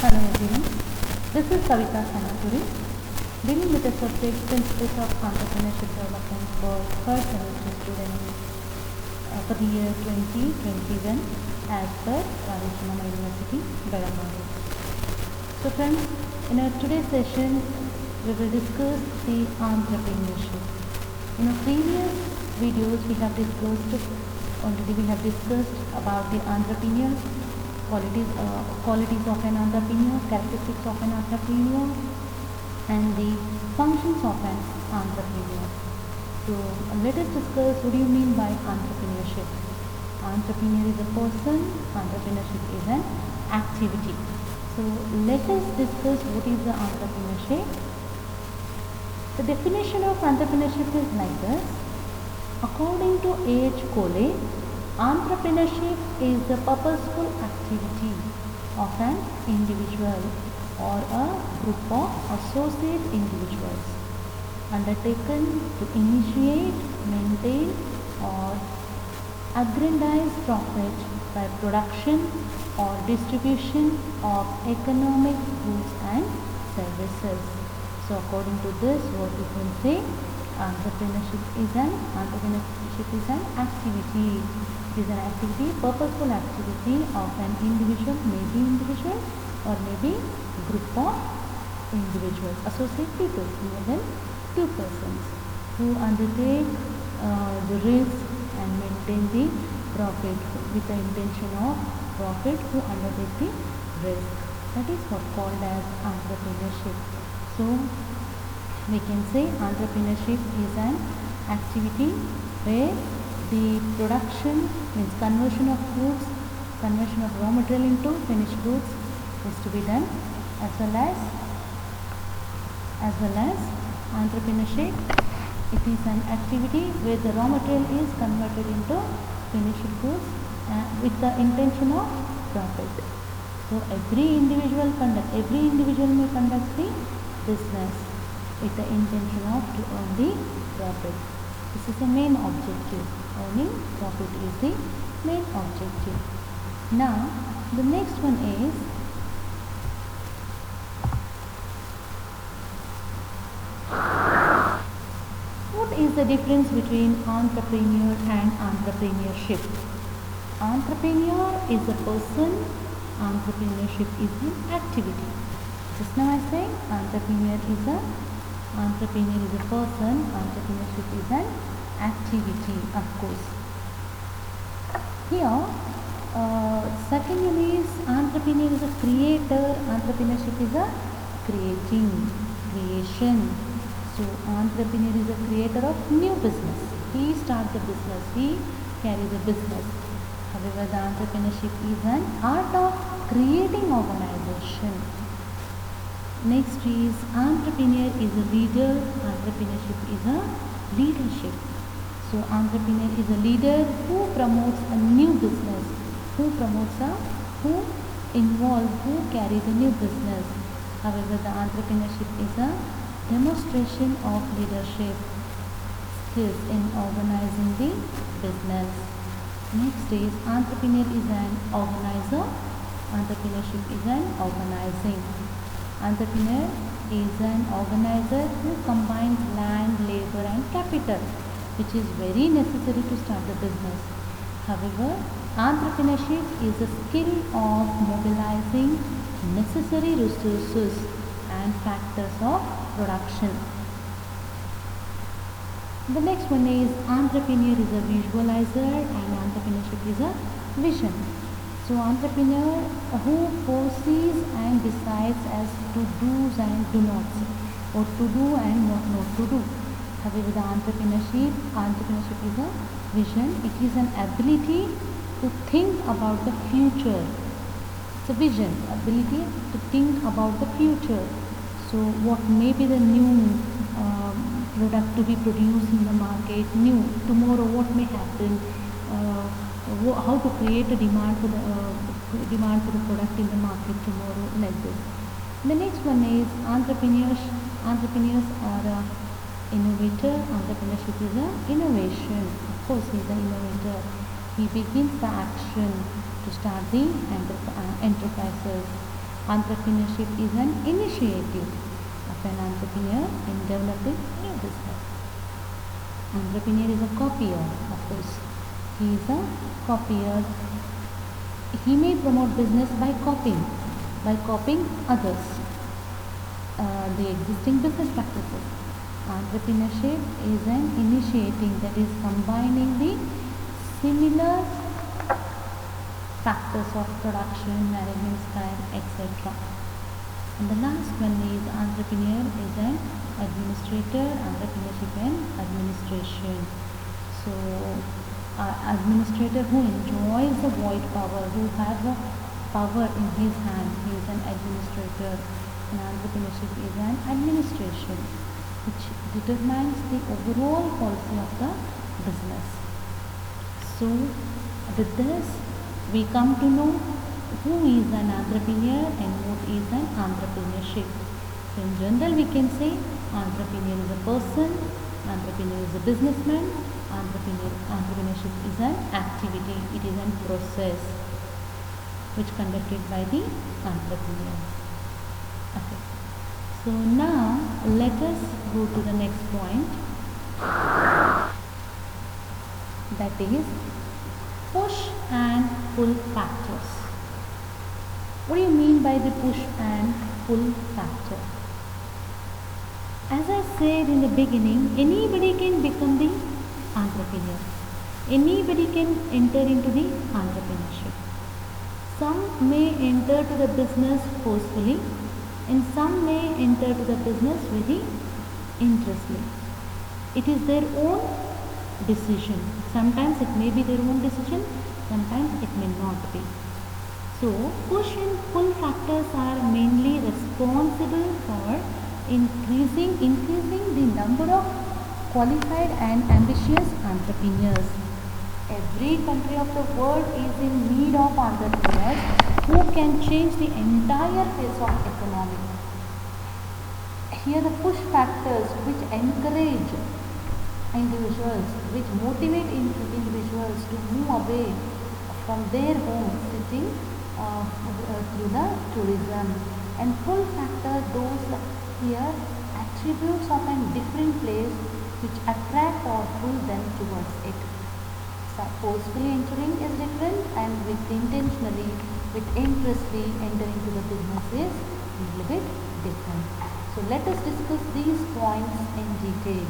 Hello everyone, this is Kavita Sanapuri, dealing with the subject Principles of Entrepreneurship Development for first semester students for the year 2021 as per Rajashamama University, Belagavi. So friends, in our today's session, we will discuss the entrepreneurship. In our previous videos, we have discussed about the entrepreneur, qualities of an entrepreneur, characteristics of an entrepreneur, and the functions of an entrepreneur. So let us discuss what do you mean by entrepreneurship. Entrepreneur is a person, entrepreneurship is an activity. So let us discuss what is the entrepreneurship. The definition of entrepreneurship is like this. According to A.H. Cole, entrepreneurship is the purposeful activity of an individual or a group of associate individuals undertaken to initiate, maintain or aggrandize profit by production or distribution of economic goods and services. So according to this, what we can say, entrepreneurship is an activity. It is an activity, purposeful activity of an individual, maybe individual or maybe group of individuals, associate people, more than two persons who undertake the risk and maintain the profit with the intention of profit, who undertake the risk. That is what called as entrepreneurship. So we can say entrepreneurship is an activity where the production means conversion of goods, conversion of raw material into finished goods is to be done, as well as entrepreneurship. It is an activity where the raw material is converted into finished goods with the intention of profit. So every individual may conduct the business with the intention of to earn the profit. This is the main objective. Earning profit is the main objective. Now, the next one is what is the difference between entrepreneur and entrepreneurship? Entrepreneur is a person, entrepreneurship is an activity. Just now I said entrepreneur is a person, entrepreneurship is an activity, of course. Here, second one is entrepreneur is a creator, entrepreneurship is a creation. So entrepreneur is a creator of new business. He starts the business, he carries the business. However, the entrepreneurship is an art of creating organization. Next is entrepreneur is a leader, entrepreneurship is a leadership. So entrepreneur is a leader who promotes a new business, who carries a new business. However, the entrepreneurship is a demonstration of leadership skills in organizing the business. Next is entrepreneur is an organizer, entrepreneurship is an organizing. Entrepreneur is an organizer who combines land, labor and capital, which is very necessary to start the business. However, entrepreneurship is a skill of mobilizing necessary resources and factors of production. The next one is entrepreneur is a visualizer and entrepreneurship is a vision. So entrepreneur who foresees and decides as to do's and do nots, or to do and what not to do. However, the entrepreneurship is a vision. It is an ability to think about the future. It's a vision, ability to think about the future. So what may be the new product to be produced in the market, tomorrow what may happen, how to create a demand for the product in the market tomorrow, like this. The next one is entrepreneurs are innovator, entrepreneurship is an innovation. Of course, he is an innovator. He begins the action to start the enterprises. Entrepreneurship is an initiative of an entrepreneur in developing new business. Entrepreneur is a copier, of course. He is a copier. He may promote business by copying others, the existing business practices. Entrepreneurship is an initiating, that is combining the similar factors of production, management style, etc. And the last one is entrepreneur is an administrator, entrepreneurship and administration. So administrator who enjoys the void power, who has a power in his hand, he is an administrator. And entrepreneurship is an administration which determines the overall policy of the business. So with this we come to know who is an entrepreneur and what is an entrepreneurship. So in general we can say entrepreneur is a person, entrepreneur is a businessman, entrepreneurship is an activity, it is a process which conducted by the entrepreneur. Okay. So now let us go to the next point, that is push and pull factors. What do you mean by the push and pull factor? As I said in the beginning, anybody can become the entrepreneur. Anybody can enter into the entrepreneurship. Some may enter to the business forcefully and some may enter to the business very interestedly. It is their own decision. Sometimes it may be their own decision, sometimes it may not be. So push and pull factors are mainly responsible for increasing the number of qualified and ambitious entrepreneurs. Every country of the world is in need of entrepreneurs who can change the entire face of economy. Here the push factors which encourage individuals, which motivate individuals to move away from their homes sitting through the tourism, and pull factor, those here attributes of a different place which attract or pull them towards it. So forcefully entering is different, and intentionally, with interestly entering to the business is a little bit different. So let us discuss these points in detail.